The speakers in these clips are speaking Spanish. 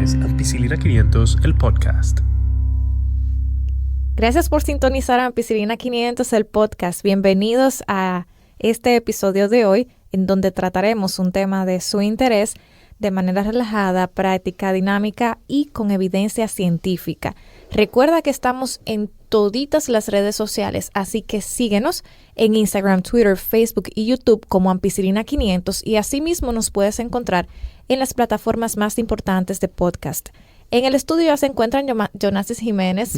es Ampicilina 500, el podcast. Gracias por sintonizar Ampicilina 500, el podcast. Bienvenidos a este episodio de hoy, en donde trataremos un tema de su interés de manera relajada, práctica, dinámica y con evidencia científica. Recuerda que estamos en toditas las redes sociales, así que síguenos en Instagram, Twitter, Facebook y YouTube como Ampicilina 500 y asimismo nos puedes encontrar en las plataformas más importantes de podcast. En el estudio ya se encuentran Jonasis Jiménez,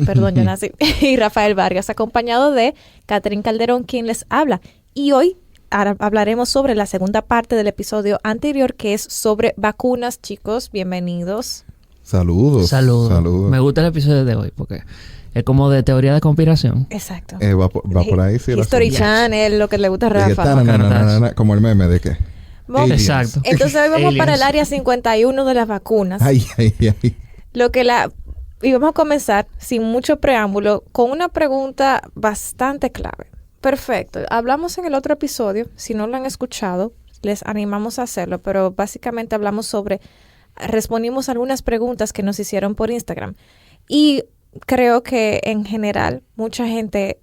y Rafael Vargas, acompañado de Catherine Calderón, quien les habla. Y hoy hablaremos sobre la segunda parte del episodio anterior, que es sobre vacunas. Chicos, bienvenidos. Saludos. Me gusta el episodio de hoy porque es como de teoría de conspiración. Exacto. Va por ahí. Sí, History Channel, lo que le gusta a Rafa. Como el meme de qué. Exacto. Entonces hoy vamos para el área 51 de las vacunas. Ay. Y vamos a comenzar sin mucho preámbulo con una pregunta bastante clave. Perfecto. Hablamos en el otro episodio, si no lo han escuchado, les animamos a hacerlo, pero básicamente respondimos algunas preguntas que nos hicieron por Instagram. Y creo que en general mucha gente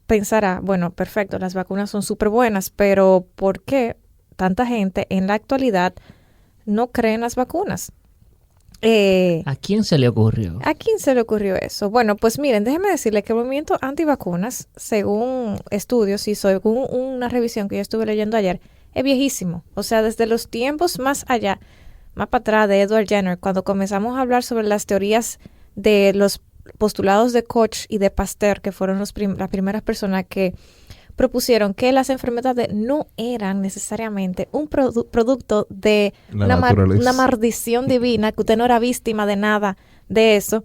pensará, bueno, perfecto, las vacunas son súper buenas, pero ¿por qué tanta gente en la actualidad no cree en las vacunas? ¿A quién se le ocurrió? ¿A quién se le ocurrió eso? Bueno, pues miren, déjenme decirles que el movimiento antivacunas, según estudios y según una revisión que yo estuve leyendo ayer, es viejísimo. O sea, desde los tiempos más para atrás de Edward Jenner, cuando comenzamos a hablar sobre las teorías de los postulados de Koch y de Pasteur, que fueron las primeras personas que propusieron que las enfermedades no eran necesariamente un producto de una maldición divina, que usted no era víctima de nada de eso.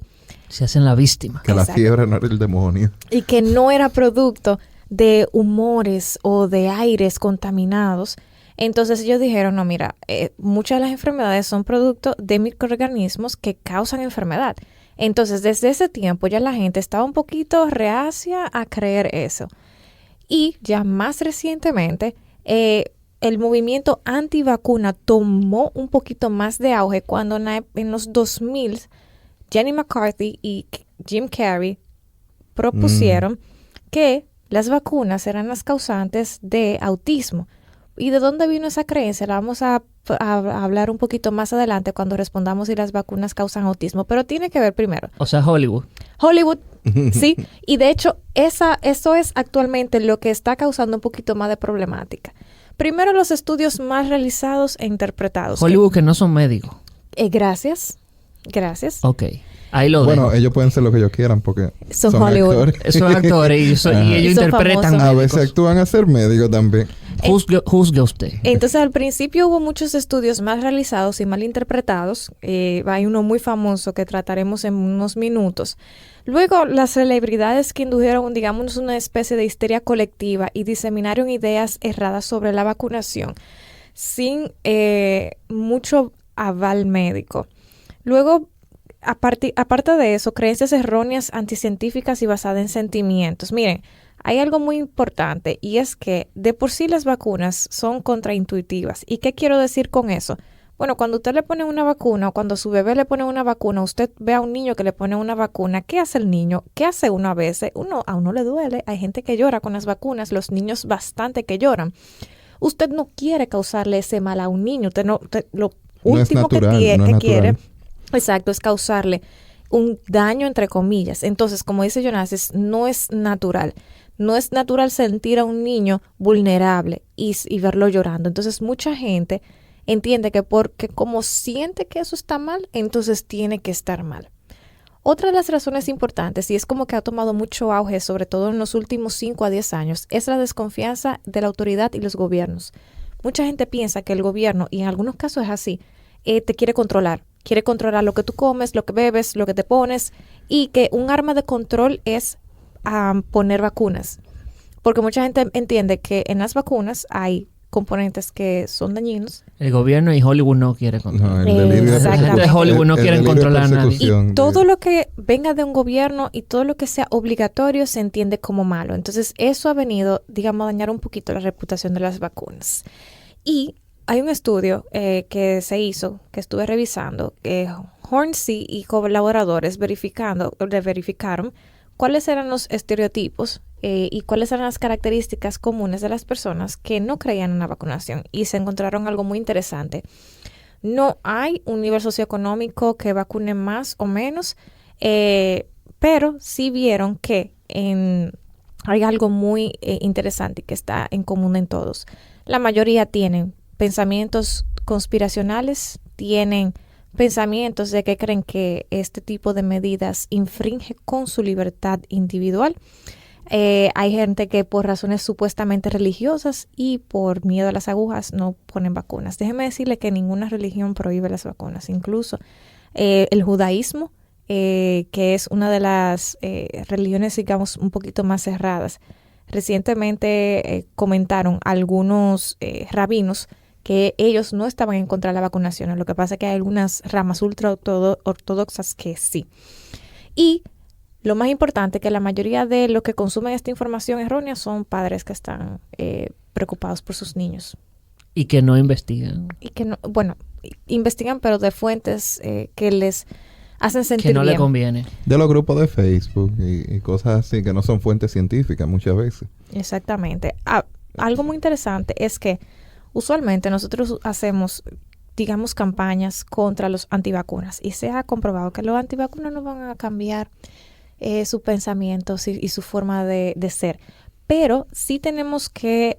Se hacen la víctima. Que Exacto. La fiebre no era el demonio. Y que no era producto de humores o de aires contaminados. Entonces ellos dijeron, no, mira, muchas de las enfermedades son producto de microorganismos que causan enfermedad. Entonces desde ese tiempo ya la gente estaba un poquito reacia a creer eso. Y ya más recientemente, el movimiento antivacuna tomó un poquito más de auge cuando en los 2000 Jenny McCarthy y Jim Carrey propusieron que las vacunas eran las causantes de autismo. ¿Y de dónde vino esa creencia? La vamos a hablar un poquito más adelante cuando respondamos si las vacunas causan autismo. Pero tiene que ver primero. O sea, Hollywood, sí. Y de hecho, eso es actualmente lo que está causando un poquito más de problemática. Primero, los estudios más realizados e interpretados. Hollywood que no son médicos. Gracias. Ok. Ahí lo dejo. Bueno, ellos pueden ser lo que ellos quieran porque son Hollywood. Actores. Son actores y ellos interpretan. A veces actúan a ser médicos también. Juzgue usted. Entonces, al principio hubo muchos estudios mal realizados y mal interpretados. Hay uno muy famoso que trataremos en unos minutos. Luego, las celebridades que indujeron, digamos, una especie de histeria colectiva y diseminaron ideas erradas sobre la vacunación sin mucho aval médico. Luego, aparte de eso, creencias erróneas, anticientíficas y basadas en sentimientos. Miren, hay algo muy importante y es que de por sí las vacunas son contraintuitivas. ¿Y qué quiero decir con eso? Bueno, cuando usted le pone una vacuna o cuando a su bebé le pone una vacuna, usted ve a un niño que le pone una vacuna, ¿qué hace el niño? ¿Qué hace uno a veces? A uno le duele, hay gente que llora con las vacunas, los niños bastante que lloran. Usted no quiere causarle ese mal a un niño, lo último que quiere, exacto, es causarle un daño entre comillas. Entonces, como dice Jonasis, no es natural. No es natural sentir a un niño vulnerable y verlo llorando. Entonces, mucha gente entiende que porque como siente que eso está mal, entonces tiene que estar mal. Otra de las razones importantes, y es como que ha tomado mucho auge, sobre todo en los últimos 5 a 10 años, es la desconfianza de la autoridad y los gobiernos. Mucha gente piensa que el gobierno, y en algunos casos es así, te quiere controlar. Quiere controlar lo que tú comes, lo que bebes, lo que te pones, y que un arma de control es poner vacunas. Porque mucha gente entiende que en las vacunas hay componentes que son dañinos. El gobierno y Hollywood no quieren controlar. Hollywood no quieren controlar a nadie. Y todo lo que venga de un gobierno y todo lo que sea obligatorio se entiende como malo. Entonces eso ha venido, digamos, a dañar un poquito la reputación de las vacunas. Y hay un estudio que se hizo, que estuve revisando, que Hornsey y colaboradores verificaron cuáles eran los estereotipos y cuáles eran las características comunes de las personas que no creían en la vacunación. Y se encontraron algo muy interesante. No hay un nivel socioeconómico que vacune más o menos, pero sí vieron que hay algo muy interesante que está en común en todos. La mayoría tienen pensamientos conspiracionales, tienen pensamientos de que creen que este tipo de medidas infringe con su libertad individual. Hay gente que por razones supuestamente religiosas y por miedo a las agujas no ponen vacunas. Déjeme decirle que ninguna religión prohíbe las vacunas. Incluso el judaísmo, que es una de las religiones, digamos, un poquito más cerradas. Recientemente comentaron algunos rabinos que ellos no estaban en contra de la vacunación. Lo que pasa es que hay algunas ramas ultra ortodoxas que sí. Y lo más importante, que la mayoría de los que consumen esta información errónea son padres que están preocupados por sus niños. Y que no investigan. Y que no, bueno, investigan, pero de fuentes que les hacen sentir bien. Que no le conviene. De los grupos de Facebook y cosas así que no son fuentes científicas muchas veces. Exactamente. Algo muy interesante es que usualmente nosotros hacemos, digamos, campañas contra los antivacunas y se ha comprobado que los antivacunas no van a cambiar sus pensamientos y su forma de ser. Pero sí tenemos que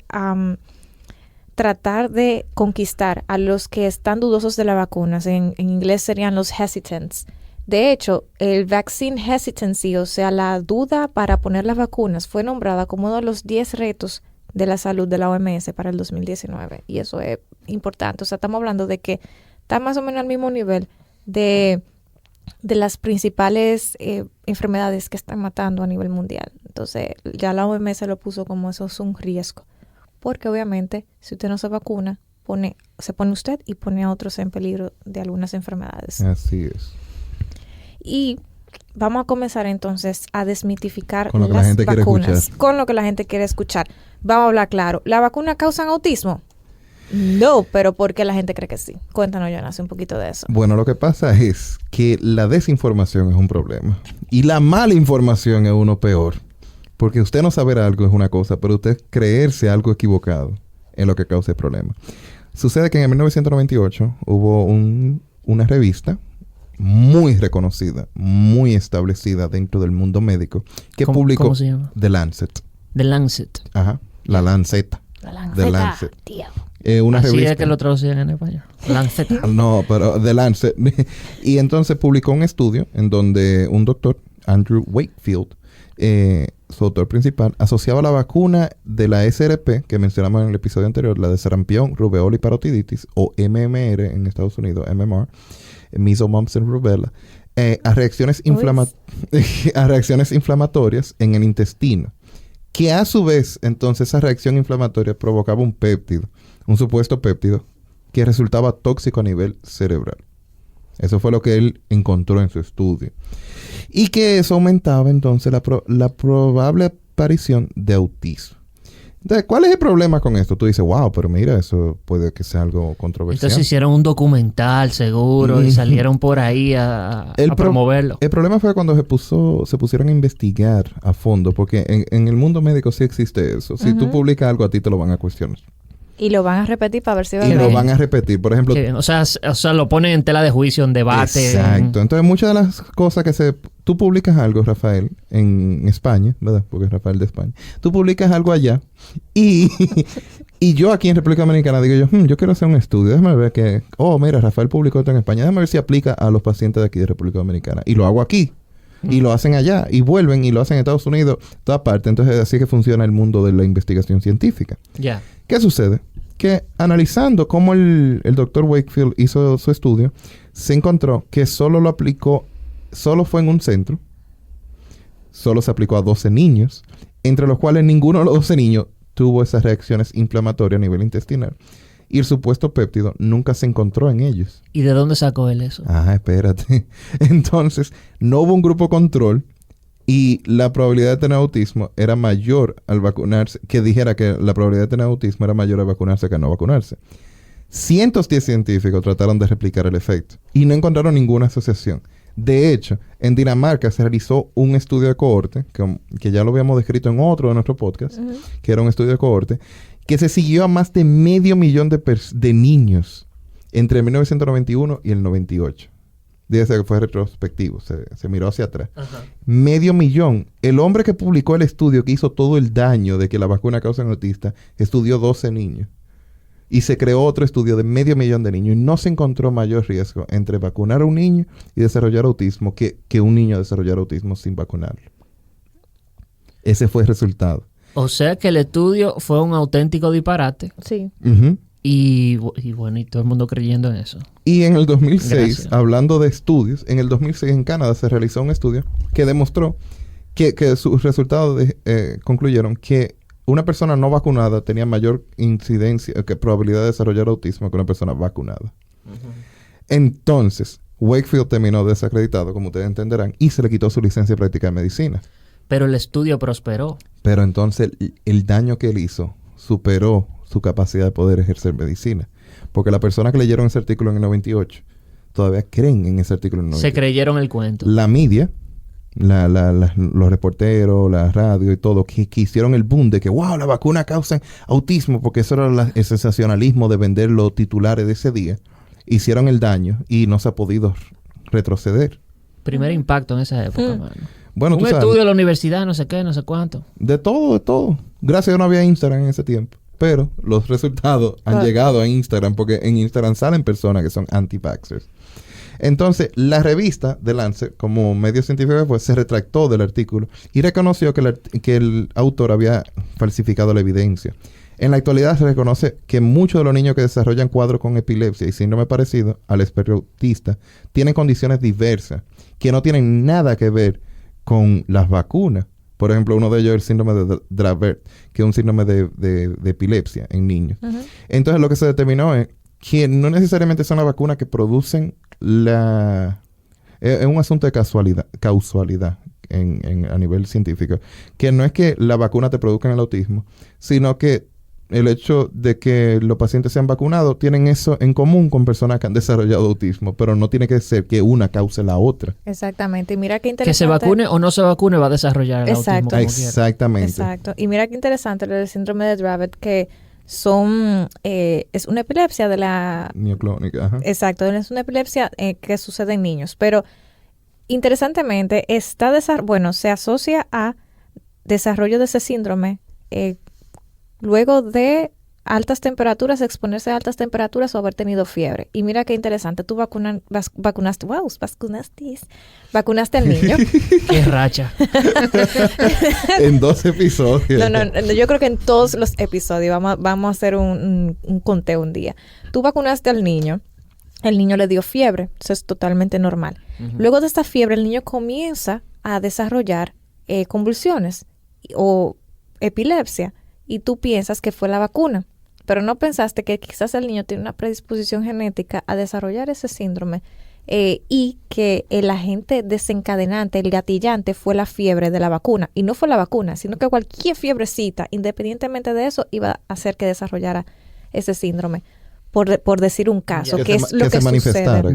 tratar de conquistar a los que están dudosos de las vacunas. En inglés serían los hesitants. De hecho, el vaccine hesitancy, o sea, la duda para poner las vacunas, fue nombrada como uno de los 10 retos de la salud de la OMS para el 2019. Y eso es importante. O sea, estamos hablando de que está más o menos al mismo nivel de las principales enfermedades que están matando a nivel mundial. Entonces, ya la OMS lo puso como eso es un riesgo. Porque obviamente, si usted no se vacuna, se pone usted y pone a otros en peligro de algunas enfermedades. Así es. Y vamos a comenzar entonces a desmitificar con lo que las la gente vacunas. quiere escuchar. Con lo que la gente quiere escuchar. Vamos a hablar claro. ¿La vacuna causa autismo? No, pero ¿por qué la gente cree que sí? Cuéntanos, Jonas, un poquito de eso. Bueno, lo que pasa es que la desinformación es un problema. Y la mala información es uno peor. Porque usted no saber algo es una cosa, pero usted creerse algo equivocado es lo que causa el problema. Sucede que en 1998 hubo una revista muy reconocida, muy establecida dentro del mundo médico, que publicó... ¿Cómo se llama? The Lancet. The Lancet. Ajá. La Lanceta. The Lancet. Una Así revista. es que lo traducían en español. Lancet. No, pero The Lancet. Y entonces publicó un estudio en donde un doctor, Andrew Wakefield, su autor principal, asociaba la vacuna de la SRP, que mencionamos en el episodio anterior, la de sarampión, rubeola y parotiditis, o MMR en Estados Unidos, MMR, Measles, Mumps and Rubella, a reacciones inflamatorias en el intestino, que a su vez, entonces, esa reacción inflamatoria provocaba un péptido, un supuesto péptido, que resultaba tóxico a nivel cerebral. Eso fue lo que él encontró en su estudio. Y que eso aumentaba entonces la probable aparición de autismo. Entonces, ¿cuál es el problema con esto? Tú dices, wow, pero mira, eso puede que sea algo controversial. Entonces hicieron un documental seguro y salieron por ahí a promoverlo. El problema fue cuando se pusieron a investigar a fondo, porque en el mundo médico sí existe eso. Si tú publicas algo, a ti te lo van a cuestionar. Y lo van a repetir para ver si va a Y ver. lo van a repetir. Por ejemplo... O sea, lo ponen en tela de juicio, en debate. Exacto. Entonces, muchas de las cosas que tú publicas algo, Rafael, en España, ¿verdad? Porque es Rafael de España. Tú publicas algo allá y yo aquí en República Dominicana digo yo quiero hacer un estudio. Déjame ver que... Oh, mira, Rafael publicó esto en España. Déjame ver si aplica a los pacientes de aquí de República Dominicana. Y lo hago aquí. Y lo hacen allá. Y vuelven y lo hacen en Estados Unidos. Toda parte. Entonces, así que funciona el mundo de la investigación científica. Ya. ¿Qué sucede? Que analizando cómo el Dr. Wakefield hizo su estudio, se encontró que solo fue en un centro, solo se aplicó a 12 niños, entre los cuales ninguno de los 12 niños tuvo esas reacciones inflamatorias a nivel intestinal. Y el supuesto péptido nunca se encontró en ellos. ¿Y de dónde sacó él eso? Espérate. Entonces, no hubo un grupo control. Y la probabilidad de tener autismo era mayor al vacunarse, que dijera que la probabilidad de tener autismo era mayor al vacunarse que a no vacunarse. Cientos de científicos trataron de replicar el efecto y no encontraron ninguna asociación. De hecho, en Dinamarca se realizó un estudio de cohorte, que ya lo habíamos descrito en otro de nuestros podcasts, que era un estudio de cohorte, que se siguió a más de 500,000 de niños entre 1991 y el 98. Dígase que fue retrospectivo, se miró hacia atrás. Ajá. 500,000. El hombre que publicó el estudio que hizo todo el daño de que la vacuna causa en autistas, estudió 12 niños. Y se creó otro estudio de 500,000 de niños y no se encontró mayor riesgo entre vacunar a un niño y desarrollar autismo que un niño desarrollar autismo sin vacunarlo. Ese fue el resultado. O sea que el estudio fue un auténtico disparate. Sí. Ujú. Y bueno, y todo el mundo creyendo en eso. Y en el 2006, Gracias. hablando de estudios, en el 2006 en Canadá se realizó un estudio que demostró que sus resultados concluyeron que una persona no vacunada tenía mayor incidencia, probabilidad de desarrollar autismo que una persona vacunada. Entonces, Wakefield terminó desacreditado, como ustedes entenderán, y se le quitó su licencia de práctica de medicina. Pero el estudio prosperó. Pero entonces el daño que él hizo superó su capacidad de poder ejercer medicina. Porque las personas que leyeron ese artículo en el 98 todavía creen en ese artículo en el 98. Se creyeron el cuento. La media, los reporteros, la radio y todo, que hicieron el boom de que, wow, la vacuna causa autismo, porque eso era el sensacionalismo de vender los titulares de ese día. Hicieron el daño y no se ha podido retroceder. Primer impacto en esa época, mano. Bueno, Un tú sabes, estudio de la universidad, no sé qué, no sé cuánto. de todo, de todo. Gracias a Dios no había Instagram en ese tiempo. Pero los resultados han llegado a Instagram, porque en Instagram salen personas que son anti-vaxxers. Entonces, la revista The Lancet, como medio científico que fue, se retractó del artículo y reconoció que el autor había falsificado la evidencia. En la actualidad se reconoce que muchos de los niños que desarrollan cuadros con epilepsia y síndrome parecido al espectro autista tienen condiciones diversas que no tienen nada que ver con las vacunas. Por ejemplo, uno de ellos es el síndrome de Dravet, que es un síndrome de epilepsia en niños. Entonces, lo que se determinó es que no necesariamente son las vacunas que producen es un asunto de causalidad a nivel científico. Que no es que la vacuna te produzca el autismo, sino que el hecho de que los pacientes sean vacunados tienen eso en común con personas que han desarrollado autismo, pero no tiene que ser que una cause la otra. Exactamente. Y mira qué interesante. Que se vacune o no se vacune va a desarrollar el autismo como Exactamente. Exacto. Y mira qué interesante lo del síndrome de Dravet, que es una epilepsia de la... Neoclónica, ajá. Exacto, es una epilepsia que sucede en niños. Pero, interesantemente, se asocia a desarrollo de ese síndrome luego de altas temperaturas, exponerse a altas temperaturas o haber tenido fiebre. Y mira qué interesante, tú vacunaste al niño. Qué racha. En 2 episodios. No, yo creo que en todos los episodios vamos a hacer un conteo un día. Tú vacunaste al niño, el niño le dio fiebre, eso es totalmente normal. Luego de esta fiebre, el niño comienza a desarrollar convulsiones o epilepsia. Y tú piensas que fue la vacuna, pero no pensaste que quizás el niño tiene una predisposición genética a desarrollar ese síndrome y que el agente desencadenante, el gatillante, fue la fiebre de la vacuna. Y no fue la vacuna, sino que cualquier fiebrecita, independientemente de eso, iba a hacer que desarrollara ese síndrome. Por decir un caso, que es lo que sucede.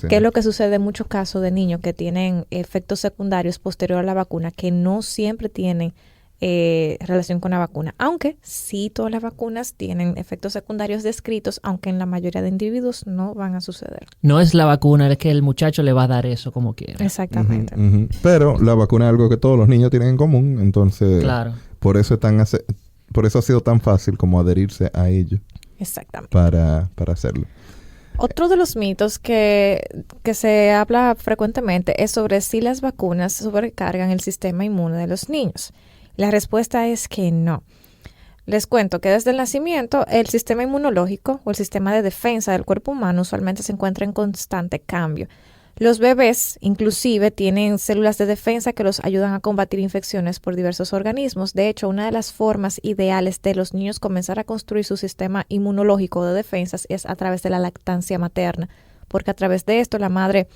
Que es lo que sucede en muchos casos de niños que tienen efectos secundarios posterior a la vacuna, que no siempre tienen relación con la vacuna, aunque sí todas las vacunas tienen efectos secundarios descritos, aunque en la mayoría de individuos no van a suceder. No es la vacuna, es que el muchacho le va a dar eso como quiera. Exactamente. Pero la vacuna es algo que todos los niños tienen en común, entonces Claro. por eso ha sido tan fácil como adherirse a ello. Exactamente. Para hacerlo. Otro de los mitos que se habla frecuentemente es sobre si las vacunas sobrecargan el sistema inmune de los niños. La respuesta es que no. Les cuento que desde el nacimiento el sistema inmunológico o el sistema de defensa del cuerpo humano usualmente se encuentra en constante cambio. Los bebés inclusive tienen células de defensa que los ayudan a combatir infecciones por diversos organismos. De hecho, una de las formas ideales de los niños comenzar a construir su sistema inmunológico de defensas es a través de la lactancia materna, porque a través de esto la madre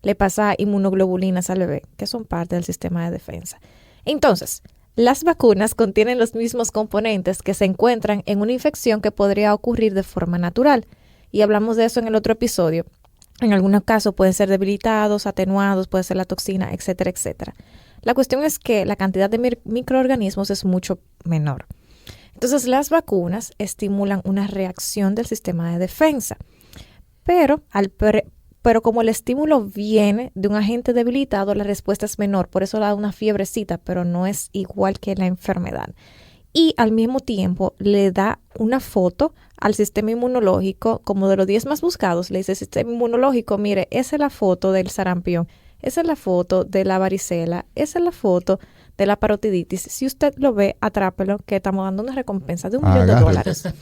le pasa inmunoglobulinas al bebé, que son parte del sistema de defensa. Entonces, Las vacunas contienen los mismos componentes que se encuentran en una infección que podría ocurrir de forma natural. Y hablamos de eso en el otro episodio. En algunos casos pueden ser debilitados, atenuados, puede ser la toxina, etcétera, etcétera. La cuestión es que la cantidad de microorganismos es mucho menor. Entonces, las vacunas estimulan una reacción del sistema de defensa. Pero como el estímulo viene de un agente debilitado, la respuesta es menor. Por eso da una fiebrecita, pero no es igual que la enfermedad. Y al mismo tiempo le da una foto al sistema inmunológico, como de los 10 más buscados. Le dice, sistema inmunológico, mire, esa es la foto del sarampión, esa es la foto de la varicela, esa es la foto de la parotiditis. Si usted lo ve, atrápelo, que estamos dando una recompensa de $1,000,000.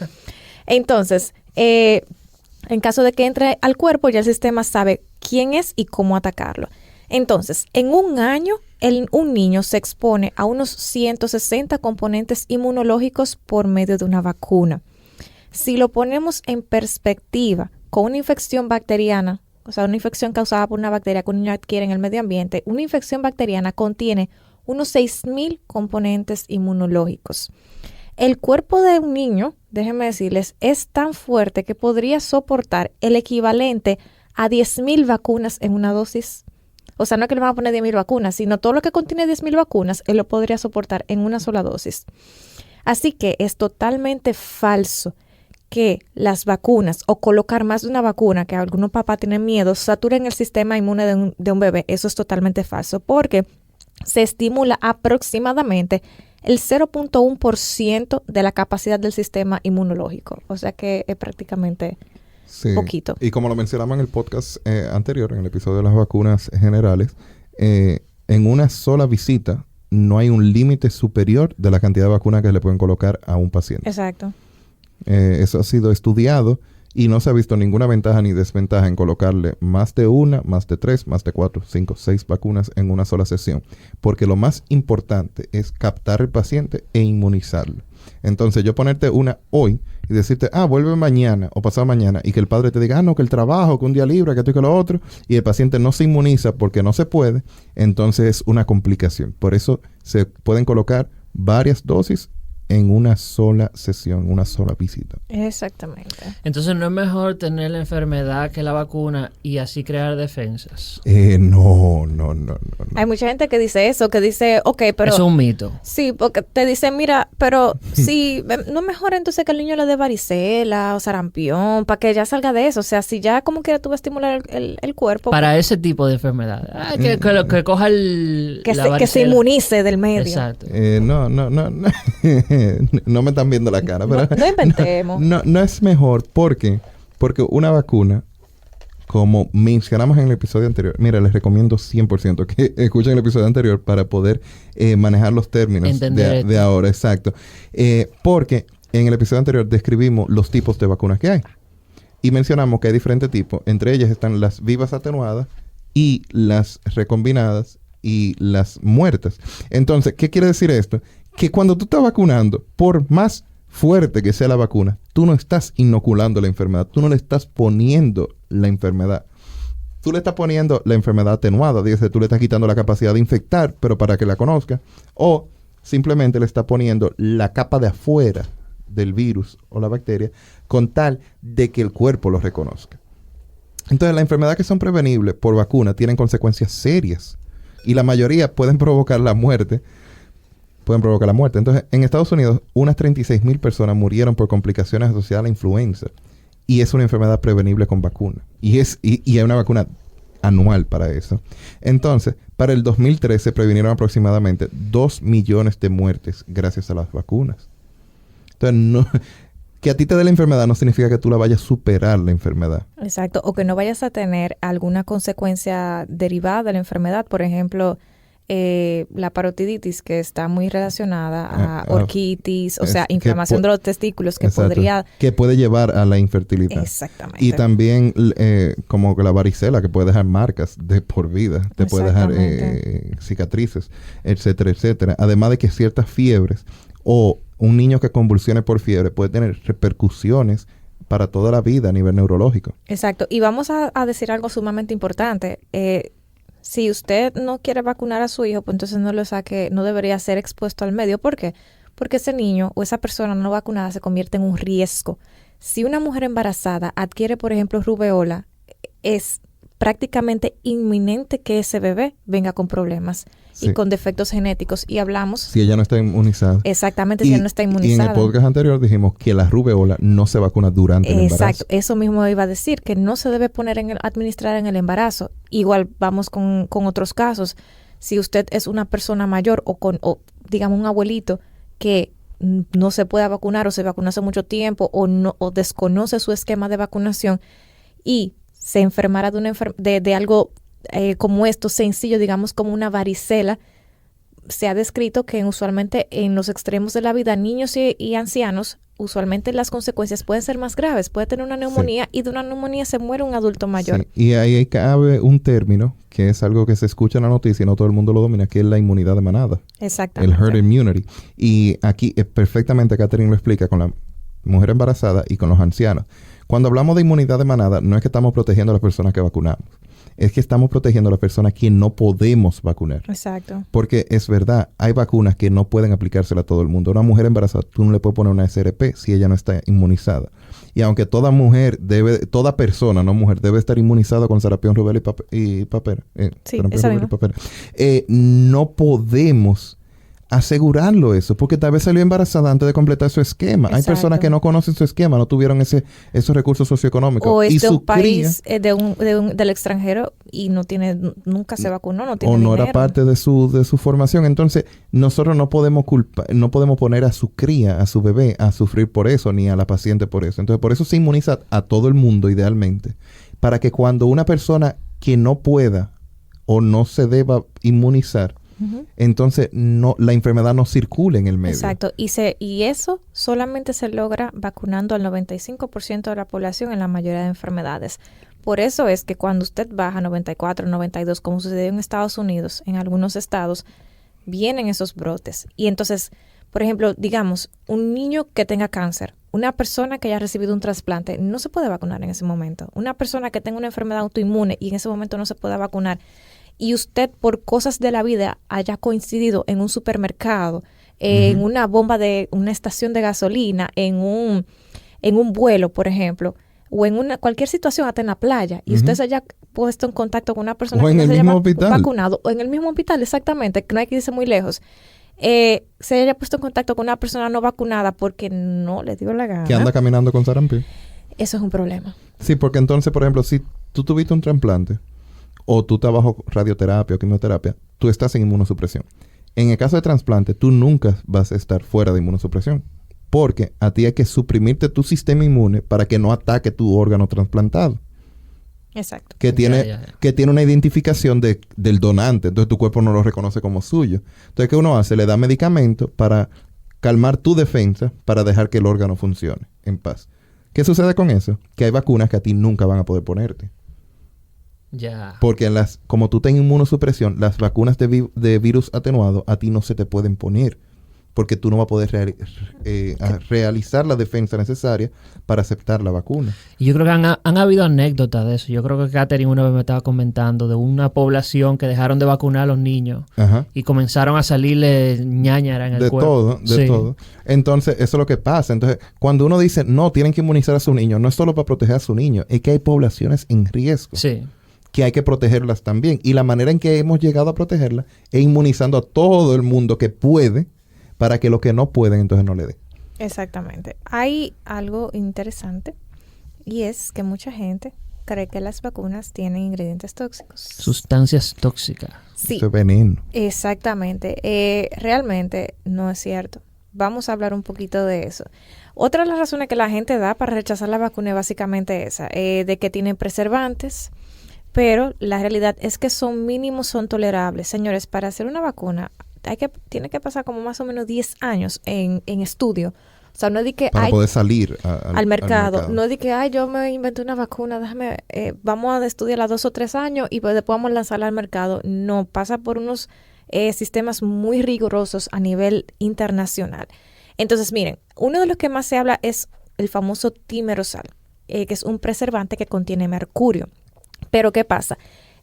Entonces, en caso de que entre al cuerpo, ya el sistema sabe quién es y cómo atacarlo. Entonces, en un año, un niño se expone a unos 160 componentes inmunológicos por medio de una vacuna. Si lo ponemos en perspectiva con una infección bacteriana, o sea, una infección causada por una bacteria que un niño adquiere en el medio ambiente, una infección bacteriana contiene unos 6,000 componentes inmunológicos. El cuerpo de un niño, déjenme decirles, es tan fuerte que podría soportar el equivalente a 10,000 vacunas en una dosis. O sea, no es que le van a poner 10,000 vacunas, sino todo lo que contiene 10,000 vacunas, él lo podría soportar en una sola dosis. Así que es totalmente falso que las vacunas o colocar más de una vacuna, que algunos papás tienen miedo, saturen el sistema inmune de un bebé. Eso es totalmente falso porque se estimula aproximadamente el 0.1% de la capacidad del sistema inmunológico. O sea que es prácticamente poquito. Y como lo mencionamos en el podcast anterior, en el episodio de las vacunas generales, en una sola visita no hay un límite superior de la cantidad de vacunas que le pueden colocar a un paciente. Exacto. Eso ha sido estudiado y no se ha visto ninguna ventaja ni desventaja en colocarle más de una, más de 3, más de 4, 5, 6 vacunas en una sola sesión. Porque lo más importante es captar al paciente e inmunizarlo. Entonces, yo ponerte una hoy y decirte, vuelve mañana o pasado mañana, y que el padre te diga, no, que el trabajo, que un día libre, que esto y que lo otro, y el paciente no se inmuniza porque no se puede, entonces es una complicación. Por eso se pueden colocar varias dosis en una sola sesión, una sola visita. Exactamente. Entonces, ¿no es mejor tener la enfermedad que la vacuna y así crear defensas? No. Hay mucha gente que dice eso, que dice, ok, pero... Eso es un mito. Sí, porque te dicen, mira, pero si no es mejor entonces que el niño le dé varicela o sarampión, para que ya salga de eso. O sea, si ya como quiera tú vas a estimular el cuerpo. Para ese tipo de enfermedad. Que coja que se inmunice del medio. Exacto. No. No me están viendo la cara, pero no inventemos. No es mejor porque una vacuna, como mencionamos en el episodio anterior, mira, les recomiendo 100% que escuchen el episodio anterior para poder manejar los términos de ahora, exacto. Porque en el episodio anterior describimos los tipos de vacunas que hay. Y mencionamos que hay diferentes tipos. Entre ellas están las vivas atenuadas y las recombinadas y las muertas. Entonces, ¿qué quiere decir esto? Que cuando tú estás vacunando, por más fuerte que sea la vacuna, tú no estás inoculando la enfermedad, tú no le estás poniendo la enfermedad. Tú le estás poniendo la enfermedad atenuada, dice, tú le estás quitando la capacidad de infectar, pero para que la conozca, o simplemente le estás poniendo la capa de afuera del virus o la bacteria con tal de que el cuerpo lo reconozca. Entonces, las enfermedades que son prevenibles por vacuna tienen consecuencias serias y la mayoría pueden provocar la muerte. Entonces, en Estados Unidos, unas 36,000 personas murieron por complicaciones asociadas a la influenza. Y es una enfermedad prevenible con vacuna. Y hay una vacuna anual para eso. Entonces, para el 2013 se previnieron aproximadamente 2 millones de muertes gracias a las vacunas. Entonces, que a ti te dé la enfermedad no significa que tú la vayas a superar la enfermedad. Exacto. O que no vayas a tener alguna consecuencia derivada de la enfermedad. Por ejemplo, la parotiditis, que está muy relacionada a orquitis, o sea, inflamación de los testículos, que puede llevar a la infertilidad. Exactamente. Y también como la varicela, que puede dejar marcas de por vida, te puede dejar cicatrices, etcétera, etcétera. Además de que ciertas fiebres o un niño que convulsione por fiebre puede tener repercusiones para toda la vida a nivel neurológico. Exacto. Y vamos a decir algo sumamente importante. Si usted no quiere vacunar a su hijo, pues entonces no lo saque, no debería ser expuesto al medio. ¿Por qué? Porque ese niño o esa persona no vacunada se convierte en un riesgo. Si una mujer embarazada adquiere, por ejemplo, rubeola, es prácticamente inminente que ese bebé venga con problemas y con defectos genéticos. Y hablamos... Si ella no está inmunizada. Exactamente, si ella no está inmunizada. Y en el podcast anterior dijimos que la rubeola no se vacuna durante el embarazo. Exacto, eso mismo iba a decir, que no se debe administrar en el embarazo. Igual vamos con otros casos. Si usted es una persona mayor o digamos un abuelito que no se pueda vacunar o se vacunó hace mucho tiempo o desconoce su esquema de vacunación y se enfermara de algo como esto, sencillo, digamos como una varicela, se ha descrito que usualmente en los extremos de la vida, niños y ancianos, usualmente las consecuencias pueden ser más graves. Puede tener una neumonía y de una neumonía se muere un adulto mayor. Sí. Y ahí cabe un término que es algo que se escucha en la noticia y no todo el mundo lo domina, que es la inmunidad de manada. Exactamente. El herd immunity. Y aquí perfectamente Catherine lo explica con la mujer embarazada y con los ancianos. Cuando hablamos de inmunidad de manada, no es que estamos protegiendo a las personas que vacunamos. Es que estamos protegiendo a las personas que no podemos vacunar. Exacto. Porque es verdad, hay vacunas que no pueden aplicársela a todo el mundo. A una mujer embarazada, tú no le puedes poner una SRP si ella no está inmunizada. Y aunque toda persona, no mujer, debe estar inmunizada con sarampión, rubéola y papera. No podemos asegurarlo eso, porque tal vez salió embarazada antes de completar su esquema. Exacto. Hay personas que no conocen su esquema, no tuvieron esos recursos socioeconómicos. O es y de un país del extranjero y nunca se vacunó, no tiene dinero. Era parte de su formación. Entonces, nosotros no podemos poner a su cría, a su bebé, a sufrir por eso, ni a la paciente por eso. Entonces, por eso se inmuniza a todo el mundo, idealmente, para que cuando una persona que no pueda o no se deba inmunizar, entonces la enfermedad no circula en el medio. Exacto. Y eso solamente se logra vacunando al 95% de la población en la mayoría de enfermedades. Por eso es que cuando usted baja 94, 92, como sucedió en Estados Unidos, en algunos estados, vienen esos brotes. Y entonces, por ejemplo, digamos, un niño que tenga cáncer, una persona que haya recibido un trasplante, no se puede vacunar en ese momento. Una persona que tenga una enfermedad autoinmune y en ese momento no se pueda vacunar, y usted por cosas de la vida haya coincidido en un supermercado, en una bomba de una estación de gasolina, en un vuelo, por ejemplo, o en cualquier situación, hasta en la playa, y usted se haya puesto en contacto con una persona que no se haya vacunado, o en el mismo hospital, exactamente, que no hay que irse muy lejos, se haya puesto en contacto con una persona no vacunada porque no le dio la gana. Que anda caminando con sarampión. Eso es un problema. Sí, porque entonces, por ejemplo, si tú tuviste un trasplante, o tú estás bajo radioterapia o quimioterapia, tú estás en inmunosupresión. En el caso de trasplante, tú nunca vas a estar fuera de inmunosupresión, porque a ti hay que suprimirte tu sistema inmune para que no ataque tu órgano trasplantado. Exacto. Que tiene una identificación del donante, entonces tu cuerpo no lo reconoce como suyo. Entonces, ¿qué uno hace? Le da medicamento para calmar tu defensa para dejar que el órgano funcione en paz. ¿Qué sucede con eso? Que hay vacunas que a ti nunca van a poder ponerte. Ya. Porque como tú tienes inmunosupresión, las vacunas de virus atenuado a ti no se te pueden poner. Porque tú no vas a poder realizar la defensa necesaria para aceptar la vacuna. Y yo creo que han habido anécdotas de eso. Yo creo que Catherine una vez me estaba comentando de una población que dejaron de vacunar a los niños. Ajá. Y comenzaron a salirle ñáñara en el cuerpo. De todo. Entonces, eso es lo que pasa. Entonces, cuando uno dice, no, tienen que inmunizar a su niño, no es solo para proteger a su niño, es que hay poblaciones en riesgo. Sí. Que hay que protegerlas también. Y la manera en que hemos llegado a protegerlas es inmunizando a todo el mundo que puede, para que los que no pueden entonces no le den. Exactamente. Hay algo interesante y es que mucha gente cree que las vacunas tienen ingredientes tóxicos. Sustancias tóxicas. Sí. Eso es veneno. Exactamente. Realmente no es cierto. Vamos a hablar un poquito de eso. Otra de las razones que la gente da para rechazar la vacuna es básicamente esa, de que tienen preservantes, pero la realidad es que son mínimos, son tolerables. Señores, para hacer una vacuna tiene que pasar como más o menos 10 años en estudio. O sea, no es de que para poder salir al mercado. No es de que, yo me inventé una vacuna, vamos a estudiarla 2 o 3 años y pues después vamos a lanzarla al mercado. No, pasa por unos sistemas muy rigurosos a nivel internacional. Entonces, miren, uno de los que más se habla es el famoso timerosal, que es un preservante que contiene mercurio. Pero, ¿qué pasa?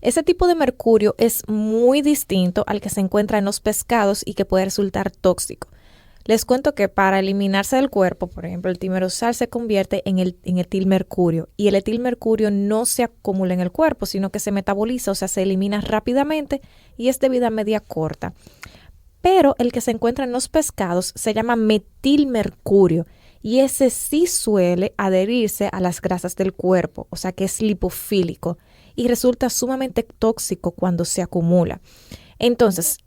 Ese tipo de mercurio es muy distinto al que se encuentra en los pescados y que puede resultar tóxico. Les cuento que para eliminarse del cuerpo, por ejemplo, el timerosal se convierte en etilmercurio y el etilmercurio no se acumula en el cuerpo, sino que se metaboliza, o sea, se elimina rápidamente y es de vida media corta. Pero el que se encuentra en los pescados se llama metilmercurio y ese sí suele adherirse a las grasas del cuerpo, o sea que es lipofílico y resulta sumamente tóxico cuando se acumula. Entonces,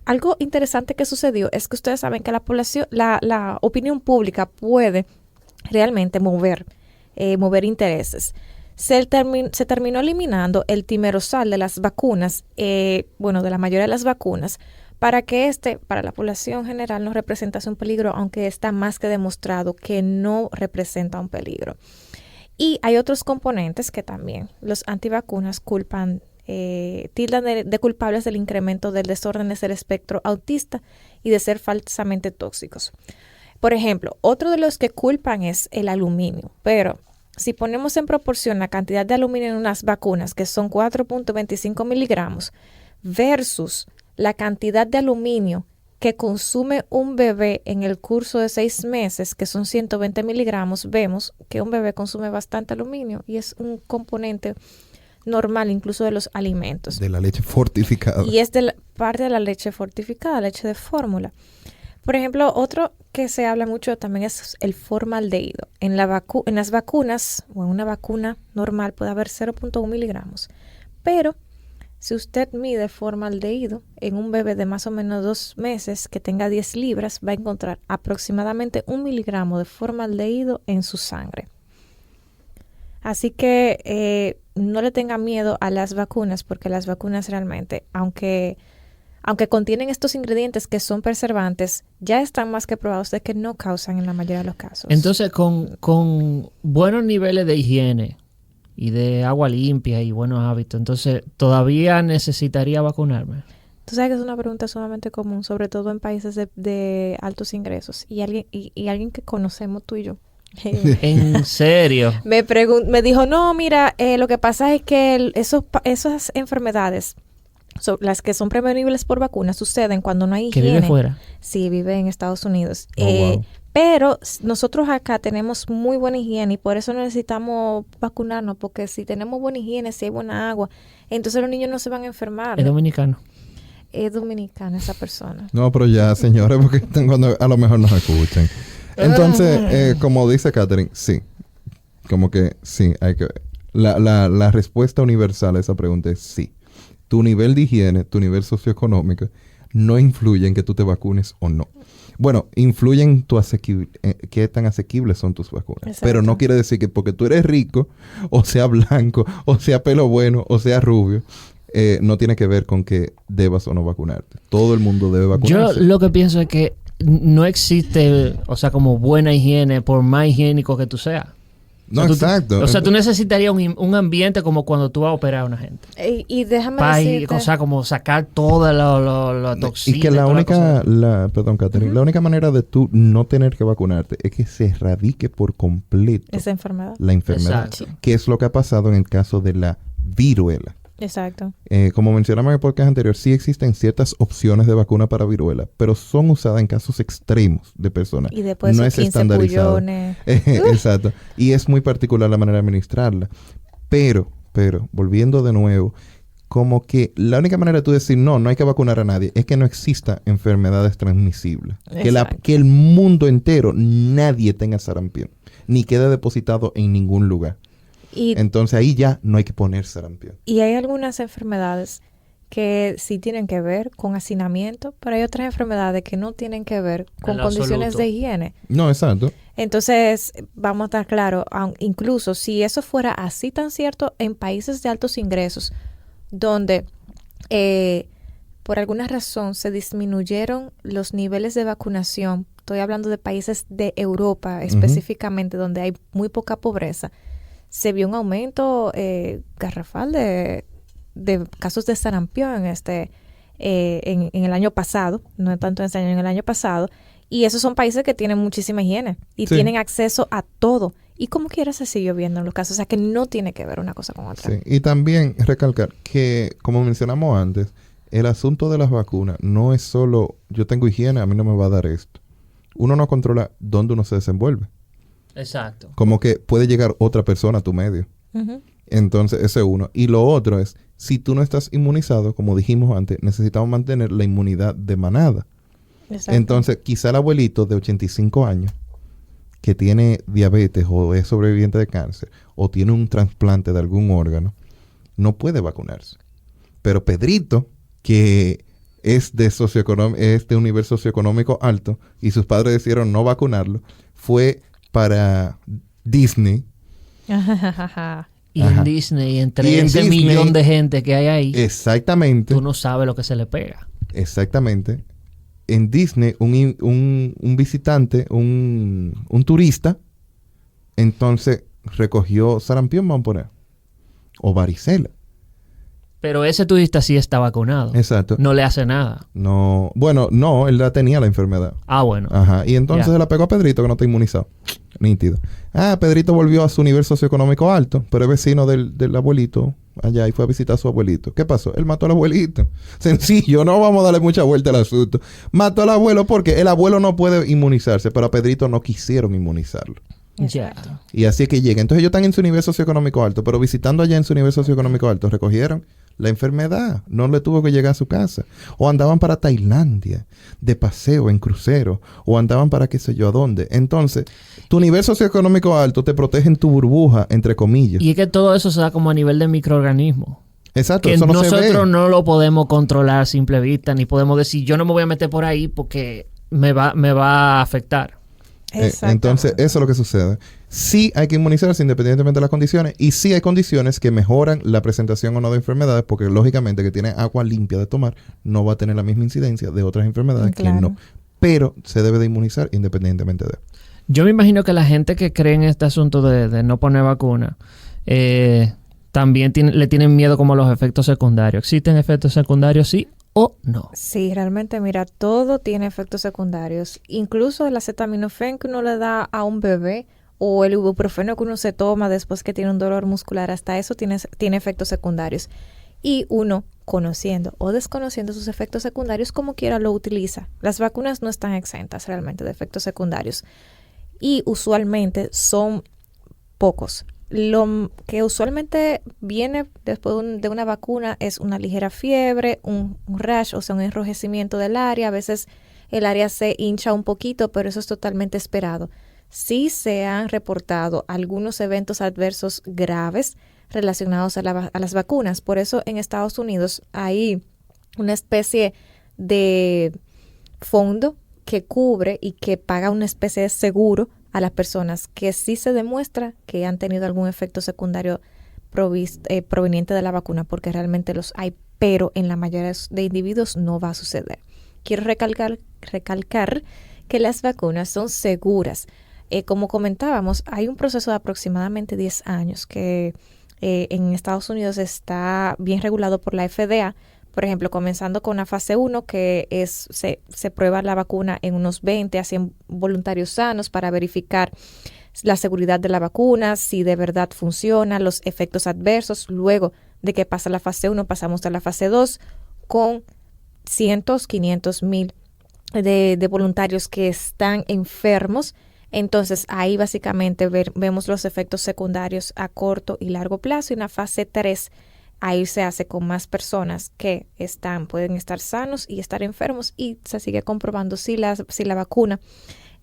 algo interesante que sucedió es que ustedes saben que la población, la opinión pública puede realmente mover intereses. Se terminó eliminando el timerosal de las vacunas, de la mayoría de las vacunas, para que para la población general no representase un peligro, aunque está más que demostrado que no representa un peligro. Y hay otros componentes que también los antivacunas tildan de culpables del incremento del desórdenes del espectro autista y de ser falsamente tóxicos. Por ejemplo, otro de los que culpan es el aluminio, pero si ponemos en proporción la cantidad de aluminio en unas vacunas, que son 4.25 miligramos, versus la cantidad de aluminio que consume un bebé en el curso de 6 meses, que son 120 miligramos, vemos que un bebé consume bastante aluminio y es un componente normal incluso de los alimentos. De la leche fortificada. Y es parte de la leche fortificada, leche de fórmula. Por ejemplo, otro que se habla mucho también es el formaldehído. En las vacunas, o en una vacuna normal, puede haber 0.1 miligramos. Pero si usted mide formaldehído en un bebé de más o menos 2 meses que tenga 10 libras, va a encontrar aproximadamente 1 miligramo de formaldehído en su sangre. Así que no le tenga miedo a las vacunas, porque las vacunas realmente, aunque contienen estos ingredientes que son preservantes, ya están más que probados de que no causan en la mayoría de los casos. Entonces, con buenos niveles de higiene y de agua limpia y buenos hábitos, entonces, ¿todavía necesitaría vacunarme? Tú sabes que es una pregunta sumamente común, sobre todo en países de altos ingresos. Y alguien que conocemos, tú y yo. ¿En serio? Me dijo, no, mira, lo que pasa es que esas enfermedades, las que son prevenibles por vacunas, suceden cuando no hay higiene. ¿Que vive fuera? Sí, vive en Estados Unidos. Wow. Pero nosotros acá tenemos muy buena higiene y por eso necesitamos vacunarnos, porque si tenemos buena higiene, si hay buena agua, entonces los niños no se van a enfermar. ¿Es dominicano? Es dominicana esa persona. No, pero ya, señores, porque cuando a lo mejor nos escuchan. Entonces, como dice Catherine, sí. Como que sí, hay que... La respuesta universal a esa pregunta es sí. Tu nivel de higiene, tu nivel socioeconómico, no influye en que tú te vacunes o no. Bueno, influye en qué tan asequibles son tus vacunas. Exacto. Pero no quiere decir que porque tú eres rico, o sea blanco, o sea pelo bueno, o sea rubio, no tiene que ver con que debas o no vacunarte. Todo el mundo debe vacunarse. Yo lo que pienso es que no existe, o sea, como buena higiene por más higiénico que tú seas. No, o sea, exacto. O sea, tú necesitarías un ambiente como cuando tú vas a operar a una gente. Y déjame decirte... O sea, como sacar toda la toxina. Y que la única, perdón, Catherine, la única manera de tú no tener que vacunarte es que se erradique por completo esa enfermedad. la enfermedad. Exacto. Que es lo que ha pasado en el caso de la viruela. Exacto. Como mencionamos en el podcast anterior, sí existen ciertas opciones de vacuna para viruela, pero son usadas en casos extremos de personas. Y después no es 15 estandarizado. pullones. Exacto. Y es muy particular la manera de administrarla. Pero, volviendo de nuevo, como que la única manera de tú decir no hay que vacunar a nadie es que no exista enfermedades transmisibles. Que el mundo entero, nadie tenga sarampión, ni quede depositado en ningún lugar. Entonces ahí ya no hay que poner sarampión. Y hay algunas enfermedades que sí tienen que ver con hacinamiento, pero hay otras enfermedades que no tienen que ver con condiciones absoluto de higiene. No, exacto. Entonces, vamos a estar claros, incluso si eso fuera así tan cierto en países de altos ingresos, donde por alguna razón se disminuyeron los niveles de vacunación, estoy hablando de países de Europa específicamente, donde hay muy poca pobreza, se vio un aumento garrafal de casos de sarampión en el año pasado, no tanto en este año, en el año pasado, y esos son países que tienen muchísima higiene y tienen acceso a todo Y como quiera se siguió viendo en los casos. O sea, que no tiene que ver una cosa con otra. Sí. Y también recalcar que, como mencionamos antes, el asunto de las vacunas no es solo yo tengo higiene, a mí no me va a dar esto. Uno no controla dónde uno se desenvuelve. Exacto. Como que puede llegar otra persona a tu medio. Ujú. Entonces, ese es uno. Y lo otro es, si tú no estás inmunizado, como dijimos antes, necesitamos mantener la inmunidad de manada. Exacto. Entonces, quizá el abuelito de 85 años que tiene diabetes o es sobreviviente de cáncer o tiene un trasplante de algún órgano, no puede vacunarse. Pero Pedrito, que es de un nivel socioeconómico alto y sus padres decidieron no vacunarlo, fue para Disney. Y Ajá. en Disney, entre Y en ese Disney, millón de gente que hay ahí, Exactamente. tú no sabes lo que se le pega. Exactamente. En Disney, un visitante, un turista, entonces recogió sarampión, vamos a poner, o varicela. Pero ese turista sí está vacunado. Exacto. No le hace nada. No, bueno, no, él ya tenía la enfermedad. Ah, bueno. Ajá. Y entonces Ya. se la pegó a Pedrito, que no está inmunizado. Nítido. Pedrito volvió a su nivel socioeconómico alto, pero es vecino del abuelito allá y fue a visitar a su abuelito. ¿Qué pasó? Él mató al abuelito. Sencillo, no vamos a darle mucha vuelta al asunto. Mató al abuelo porque el abuelo no puede inmunizarse, pero a Pedrito no quisieron inmunizarlo. Ya. Exacto. Y así es que llega. Entonces ellos están en su nivel socioeconómico alto, pero visitando allá en su nivel socioeconómico alto, recogieron la enfermedad. No le tuvo que llegar a su casa. O andaban para Tailandia, de paseo, en crucero. O andaban para qué sé yo a dónde. Entonces, tu nivel socioeconómico alto te protege en tu burbuja, entre comillas. Y es que todo eso se da como a nivel de microorganismo. Exacto, Que eso no se nosotros ve. no lo podemos controlar a simple vista, ni podemos decir, yo no me voy a meter por ahí porque me va a afectar. Entonces, eso es lo que sucede. Sí hay que inmunizarse independientemente de las condiciones. Y sí hay condiciones que mejoran la presentación o no de enfermedades, porque lógicamente que tiene agua limpia de tomar no va a tener la misma incidencia de otras enfermedades que Claro. no. Pero se debe de inmunizar independientemente de. Yo me imagino que la gente que cree en este asunto de no poner vacuna, también le tienen miedo como a los efectos secundarios. ¿Existen efectos secundarios, sí o no? Sí, realmente, mira, todo tiene efectos secundarios. Incluso el acetaminofén que uno le da a un bebé o el ibuprofeno que uno se toma después que tiene un dolor muscular, hasta eso tiene efectos secundarios. Y uno, conociendo o desconociendo sus efectos secundarios, como quiera lo utiliza. Las vacunas no están exentas realmente de efectos secundarios. Y usualmente son pocos. Lo que usualmente viene después de una vacuna es una ligera fiebre, un rash, o sea, un enrojecimiento del área. A veces el área se hincha un poquito, pero eso es totalmente esperado. Sí se han reportado algunos eventos adversos graves relacionados a las vacunas. Por eso en Estados Unidos hay una especie de fondo que cubre y que paga una especie de seguro a las personas que sí se demuestra que han tenido algún efecto secundario proveniente de la vacuna, porque realmente los hay, pero en la mayoría de individuos no va a suceder. Quiero recalcar que las vacunas son seguras. Como comentábamos, hay un proceso de aproximadamente 10 años que en Estados Unidos está bien regulado por la FDA. Por ejemplo, comenzando con la fase 1, que se prueba la vacuna en unos 20 a 100 voluntarios sanos para verificar la seguridad de la vacuna, si de verdad funciona, los efectos adversos. Luego de que pasa la fase 1, pasamos a la fase 2 con cientos, 500 mil de voluntarios que están enfermos. Entonces, ahí básicamente vemos los efectos secundarios a corto y largo plazo. Y en la fase 3, ahí se hace con más personas que pueden estar sanos y estar enfermos, y se sigue comprobando si la vacuna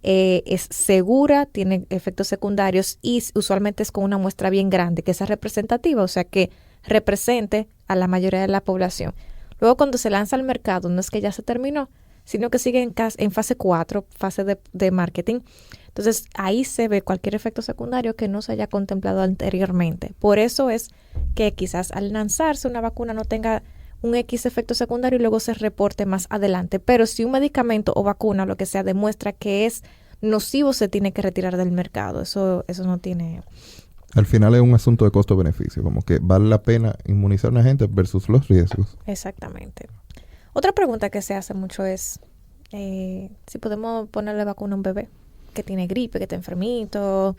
es segura, tiene efectos secundarios, y usualmente es con una muestra bien grande, que sea representativa, o sea, que represente a la mayoría de la población. Luego, cuando se lanza al mercado, no es que ya se terminó, sino que sigue en fase 4, fase de marketing. Entonces, ahí se ve cualquier efecto secundario que no se haya contemplado anteriormente. Por eso es que quizás al lanzarse una vacuna no tenga un X efecto secundario y luego se reporte más adelante. Pero si un medicamento o vacuna o lo que sea demuestra que es nocivo, se tiene que retirar del mercado. Eso no tiene... Al final es un asunto de costo-beneficio, como que vale la pena inmunizar a una gente versus los riesgos. Exactamente. Otra pregunta que se hace mucho es si podemos ponerle vacuna a un bebé que tiene gripe, que está enfermito,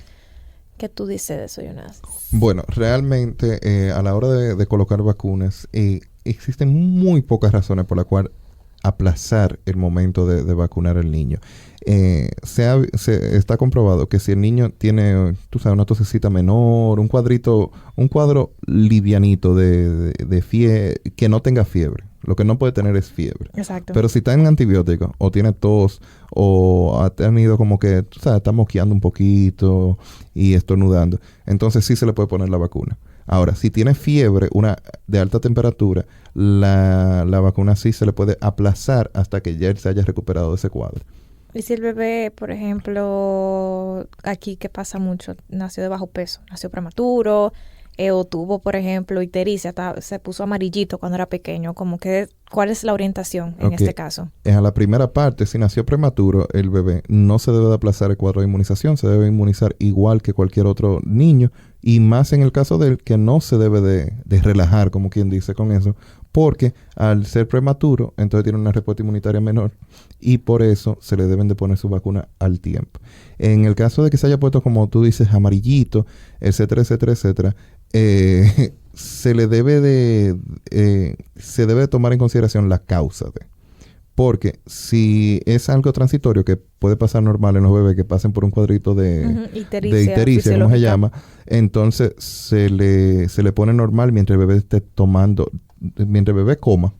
¿Qué tú dices de eso, Jonas? Bueno, realmente a la hora de colocar vacunas, existen muy pocas razones por la cual aplazar el momento de vacunar al niño. Está comprobado que si el niño tiene, tú sabes, una tosecita menor, un cuadro livianito de fiebre, que no tenga fiebre. Lo que no puede tener es fiebre. Exacto. Pero si está en antibiótico, o tiene tos, o ha tenido como que, tú sabes, está mosqueando un poquito y estornudando, entonces sí se le puede poner la vacuna. Ahora, si tiene fiebre, una de alta temperatura, la vacuna sí se le puede aplazar hasta que ya él se haya recuperado de ese cuadro. Y si el bebé, por ejemplo, aquí que pasa mucho, nació de bajo peso, nació prematuro, o tuvo, por ejemplo, ictericia, se puso amarillito cuando era pequeño, como que, ¿cuál es la orientación en este caso? A la primera parte, si nació prematuro el bebé, no se debe de aplazar el cuadro de inmunización, se debe inmunizar igual que cualquier otro niño, y más en el caso de él, que no se debe de relajar, como quien dice con eso, porque al ser prematuro, entonces tiene una respuesta inmunitaria menor, y por eso se le deben de poner su vacuna al tiempo. En el caso de que se haya puesto, como tú dices, amarillito, etcétera, etcétera, etcétera, se debe de tomar en consideración la causa de. Porque si es algo transitorio que puede pasar normal en los bebés que pasen por un cuadrito de ictericia, como se llama, entonces se le pone normal mientras el bebé esté tomando, mientras el bebé coma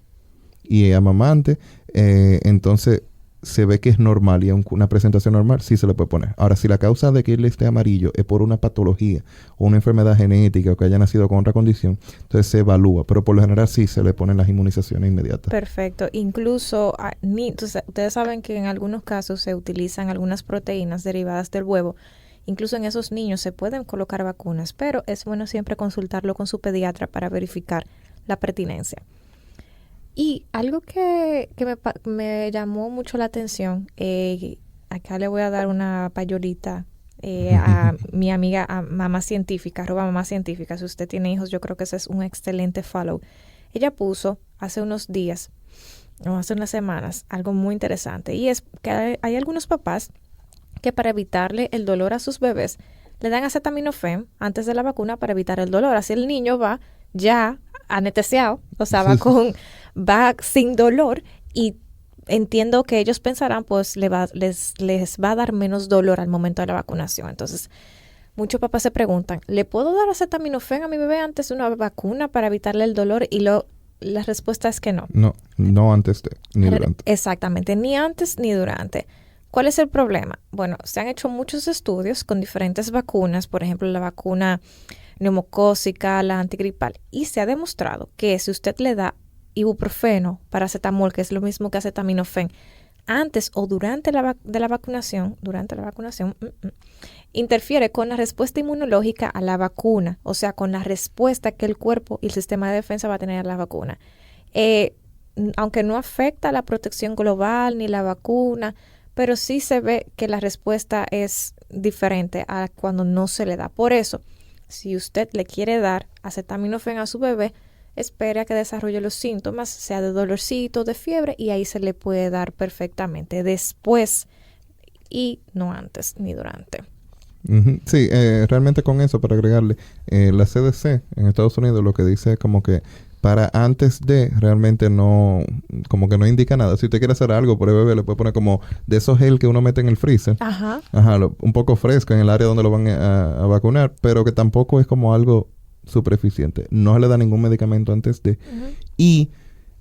y amamante, entonces se ve que es normal y es una presentación normal, sí se le puede poner. Ahora, si la causa de que él esté amarillo es por una patología o una enfermedad genética o que haya nacido con otra condición, entonces se evalúa, pero por lo general sí se le ponen las inmunizaciones inmediatas. Perfecto. Incluso, ustedes saben que en algunos casos se utilizan algunas proteínas derivadas del huevo. Incluso en esos niños se pueden colocar vacunas, pero es bueno siempre consultarlo con su pediatra para verificar la pertinencia. Y algo que me llamó mucho la atención, acá le voy a dar una payolita a mi amiga, a Mamá Científica, @Mamá Científica. Si usted tiene hijos, yo creo que ese es un excelente follow. Ella puso hace unos días, o hace unas semanas, algo muy interesante. Y es que hay algunos papás que para evitarle el dolor a sus bebés, le dan acetaminofén antes de la vacuna para evitar el dolor. Así el niño va ya anestesiado, o sea, va sin dolor, y entiendo que ellos pensarán, pues les va a dar menos dolor al momento de la vacunación. Entonces, muchos papás se preguntan, ¿le puedo dar acetaminofén a mi bebé antes de una vacuna para evitarle el dolor? Y la respuesta es que no. No antes de, ni durante. Exactamente, ni antes ni durante. ¿Cuál es el problema? Bueno, se han hecho muchos estudios con diferentes vacunas, por ejemplo, la vacuna neumocócica, la antigripal, y se ha demostrado que si usted le da ibuprofeno, paracetamol, que es lo mismo que acetaminofén, antes o durante la vacunación, interfiere con la respuesta inmunológica a la vacuna, o sea, con la respuesta que el cuerpo y el sistema de defensa va a tener a la vacuna. Aunque no afecta a la protección global ni la vacuna, pero sí se ve que la respuesta es diferente a cuando no se le da. Por eso, si usted le quiere dar acetaminofén a su bebé, espere a que desarrolle los síntomas, sea de dolorcito, de fiebre, y ahí se le puede dar perfectamente después y no antes ni durante. Uh-huh. Sí, realmente con eso, para agregarle, la CDC en Estados Unidos lo que dice es como que para antes de, realmente no, como que no indica nada. Si usted quiere hacer algo por el bebé, le puede poner como de esos gel que uno mete en el freezer. Ajá, un poco fresco en el área donde lo van a vacunar, pero que tampoco es como algo súper eficiente. No se le da ningún medicamento antes de. Uh-huh. Y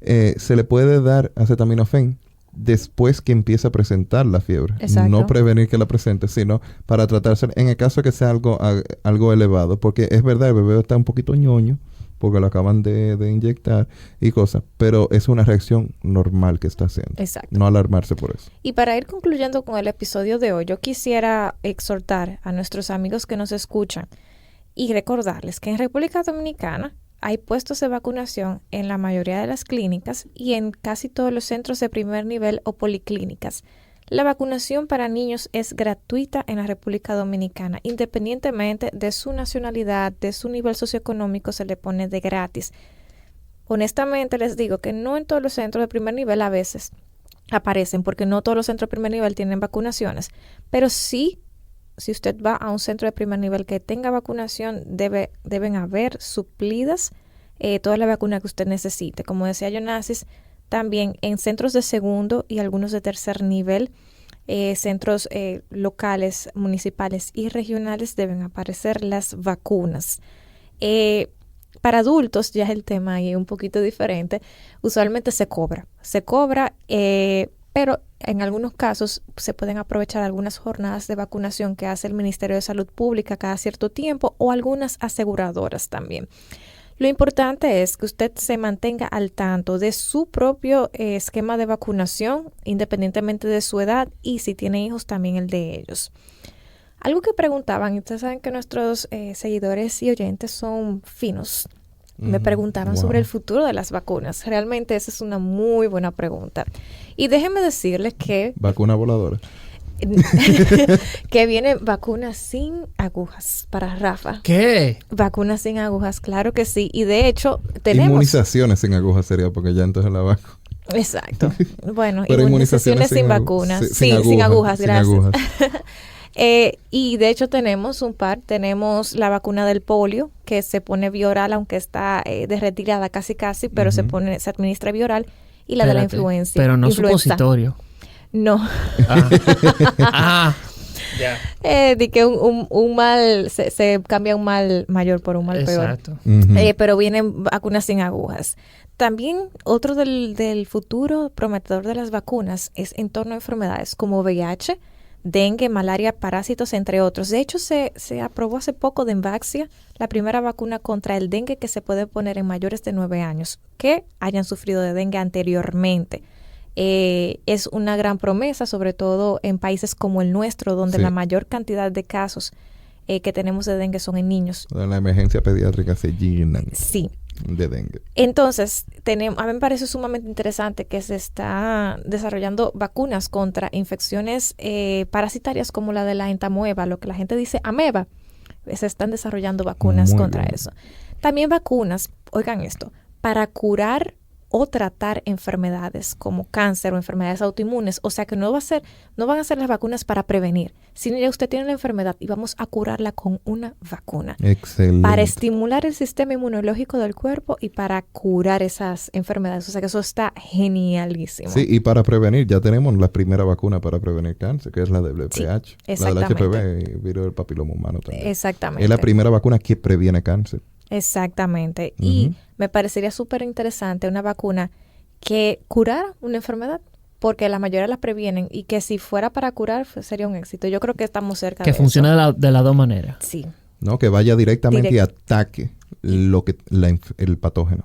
se le puede dar acetaminofén después que empiece a presentar la fiebre. Exacto. No prevenir que la presente, sino para tratarse en el caso de que sea algo elevado. Porque es verdad, el bebé está un poquito ñoño porque lo acaban de inyectar y cosas, pero es una reacción normal que está haciendo. Exacto. No alarmarse por eso. Y para ir concluyendo con el episodio de hoy, yo quisiera exhortar a nuestros amigos que nos escuchan y recordarles que en República Dominicana hay puestos de vacunación en la mayoría de las clínicas y en casi todos los centros de primer nivel o policlínicas. La vacunación para niños es gratuita en la República Dominicana. Independientemente de su nacionalidad, de su nivel socioeconómico, se le pone de gratis. Honestamente les digo que no en todos los centros de primer nivel a veces aparecen, porque no todos los centros de primer nivel tienen vacunaciones, pero sí si usted va a un centro de primer nivel que tenga vacunación, deben haber suplidas toda la vacuna que usted necesite. Como decía Yonasis, también en centros de segundo y algunos de tercer nivel, centros locales, municipales y regionales deben aparecer las vacunas. Para adultos ya el tema ahí es un poquito diferente. Usualmente se cobra, pero en algunos casos se pueden aprovechar algunas jornadas de vacunación que hace el Ministerio de Salud Pública cada cierto tiempo o algunas aseguradoras también. Lo importante es que usted se mantenga al tanto de su propio esquema de vacunación, independientemente de su edad, y si tiene hijos también el de ellos. Algo que preguntaban, y ustedes saben que nuestros seguidores y oyentes son finos, me preguntaban sobre el futuro de las vacunas. Realmente esa es una muy buena pregunta. Y déjenme decirles que... Vacuna voladora. que viene vacunas sin agujas para Rafa. ¿Qué? Vacunas sin agujas, claro que sí. Y de hecho, tenemos... Inmunizaciones sin agujas sería, porque ya entonces la vacuna. Exacto. Bueno, pero inmunizaciones sin vacunas. Sin agujas, gracias. Sin agujas. Y de hecho tenemos tenemos la vacuna del polio que se pone vía oral, aunque está de retirada casi, pero se administra vía oral, y la de la influenza. Pero no supositorio. No. Ya. De que un mal, se cambia un mal mayor por un mal peor. Exacto. Pero vienen vacunas sin agujas. También otro del futuro prometedor de las vacunas es en torno a enfermedades como VIH, dengue, malaria, parásitos, entre otros. De hecho, se aprobó hace poco Dengvaxia, la primera vacuna contra el dengue que se puede poner en mayores de 9 años que hayan sufrido de dengue anteriormente. Es una gran promesa, sobre todo en países como el nuestro, donde la mayor cantidad de casos que tenemos de dengue son en niños. En la emergencia pediátrica se llenan de dengue. Entonces, a mí me parece sumamente interesante que se está desarrollando vacunas contra infecciones parasitarias como la de la entamoeba, lo que la gente dice ameba. Se están desarrollando vacunas contra eso. También vacunas, oigan esto, para curar o tratar enfermedades como cáncer o enfermedades autoinmunes. O sea que no van a ser las vacunas para prevenir, sino ya usted tiene la enfermedad y vamos a curarla con una vacuna. Excelente. Para estimular el sistema inmunológico del cuerpo y para curar esas enfermedades. O sea que eso está genialísimo. Sí, y para prevenir, ya tenemos la primera vacuna para prevenir cáncer, que es la del VPH. Sí, la del HPV, virus del papiloma humano también. Exactamente. Es la primera vacuna que previene cáncer. Exactamente. Y me parecería súper interesante una vacuna que curara una enfermedad, porque la mayoría la previenen, y que si fuera para curar sería un éxito. Yo creo que estamos cerca de eso. Que funcione de las dos maneras. Sí. No, que vaya directamente y ataque el patógeno.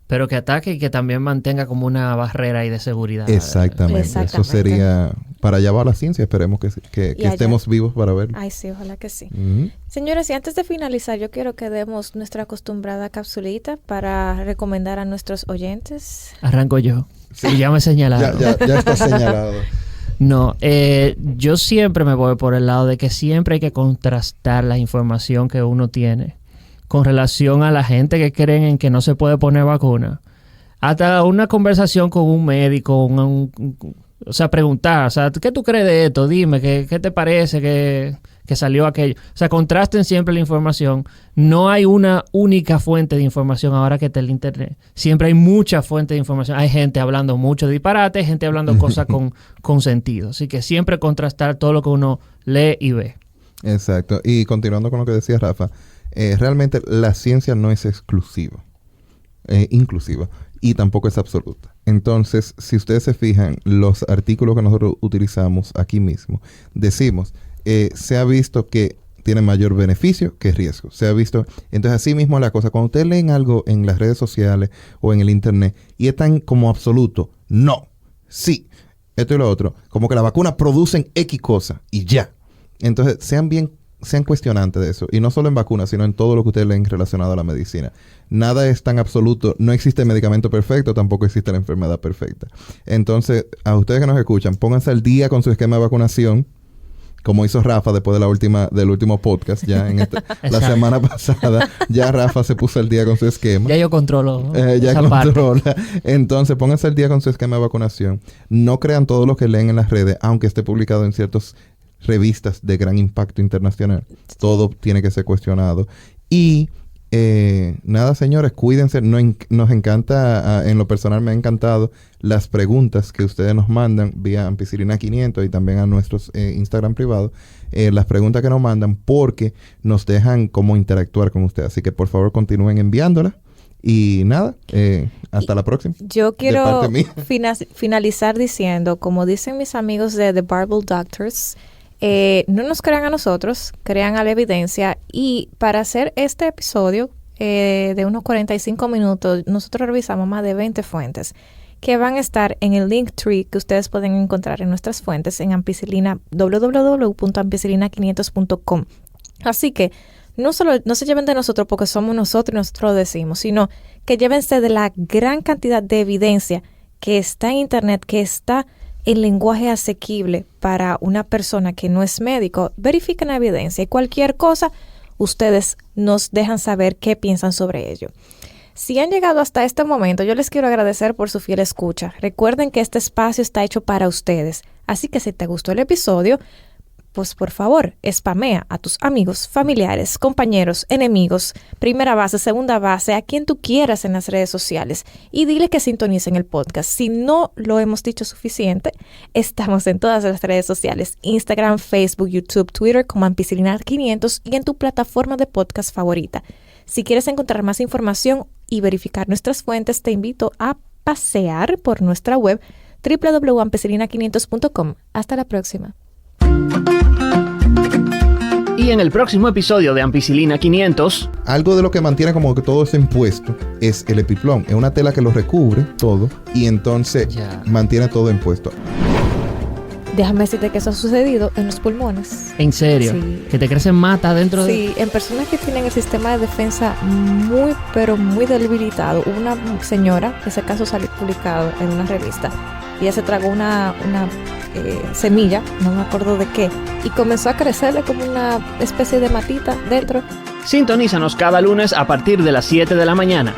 Pero que ataque y que también mantenga como una barrera ahí de seguridad. Exactamente. Eso sería... Para allá va la ciencia. Esperemos que estemos vivos para verlo. Ay, sí, ojalá que sí. Señores, y antes de finalizar, yo quiero que demos nuestra acostumbrada capsulita para recomendar a nuestros oyentes. Arranco yo. Sí. Ya me he señalado. Ya está señalado. No, yo siempre me voy por el lado de que siempre hay que contrastar la información que uno tiene con relación a la gente que creen en que no se puede poner vacuna. Hasta una conversación con un médico, o sea, preguntar, o sea, ¿qué tú crees de esto? Dime, ¿qué te parece que salió aquello? O sea, contrasten siempre la información. No hay una única fuente de información ahora que está el internet. Siempre hay muchas fuentes de información. Hay gente hablando mucho de disparate, gente hablando cosas con sentido. Así que siempre contrastar todo lo que uno lee y ve. Exacto. Y continuando con lo que decía Rafa, realmente la ciencia no es exclusiva, inclusiva, y tampoco es absoluta. Entonces, si ustedes se fijan, los artículos que nosotros utilizamos aquí mismo, decimos, se ha visto que tiene mayor beneficio que riesgo. Se ha visto, entonces así mismo la cosa, cuando ustedes leen algo en las redes sociales o en el internet y es tan como absoluto, no, sí, esto y lo otro, como que la vacuna producen X cosa y ya. Entonces, sean cuestionantes de eso. Y no solo en vacunas, sino en todo lo que ustedes leen relacionado a la medicina. Nada es tan absoluto. No existe medicamento perfecto, tampoco existe la enfermedad perfecta. Entonces, a ustedes que nos escuchan, pónganse al día con su esquema de vacunación, como hizo Rafa después del último podcast. Ya en la semana pasada, ya Rafa se puso al día con su esquema. Ya yo controlo. Ya controla. Entonces, pónganse al día con su esquema de vacunación. No crean todo lo que leen en las redes, aunque esté publicado en ciertos revistas de gran impacto internacional. Todo tiene que ser cuestionado. Y nada, señores, cuídense. Nos encanta, en lo personal me ha encantado las preguntas que ustedes nos mandan vía Ampicilina 500 y también a nuestros Instagram privados. Las preguntas que nos mandan porque nos dejan cómo interactuar con ustedes. Así que por favor continúen enviándolas. Y nada, hasta la próxima. Yo quiero finalizar diciendo, como dicen mis amigos de The Bible Doctors, no nos crean a nosotros, crean a la evidencia. Y para hacer este episodio de unos 45 minutos, nosotros revisamos más de 20 fuentes que van a estar en el Linktree que ustedes pueden encontrar en nuestras fuentes en Ampicilina, www.ampicilina500.com. Así que no se lleven de nosotros porque somos nosotros y nosotros lo decimos, sino que llévense de la gran cantidad de evidencia que está en Internet, que está en lenguaje asequible para una persona que no es médico. Verifiquen la evidencia y cualquier cosa, ustedes nos dejan saber qué piensan sobre ello. Si han llegado hasta este momento, yo les quiero agradecer por su fiel escucha. Recuerden que este espacio está hecho para ustedes, así que si te gustó el episodio, pues por favor, spamea a tus amigos, familiares, compañeros, enemigos, primera base, segunda base, a quien tú quieras en las redes sociales y dile que sintonicen el podcast. Si no lo hemos dicho suficiente, estamos en todas las redes sociales, Instagram, Facebook, YouTube, Twitter como Ampicilina 500 y en tu plataforma de podcast favorita. Si quieres encontrar más información y verificar nuestras fuentes, te invito a pasear por nuestra web www.ampicilina500.com. Hasta la próxima. Y en el próximo episodio de Ampicilina 500... Algo de lo que mantiene como que todo ese impuesto es el epiplón. Es una tela que lo recubre todo y entonces mantiene todo impuesto. Déjame decirte que eso ha sucedido en los pulmones. ¿En serio? Sí. ¿Que te crecen mata dentro de...? Sí, en personas que tienen el sistema de defensa muy, pero muy debilitado. Hubo una señora, ese caso salió publicado en una revista. Ella se tragó una semilla, no me acuerdo de qué, y comenzó a crecerle como una especie de matita dentro. Sintonízanos cada lunes a partir de las 7 de la mañana.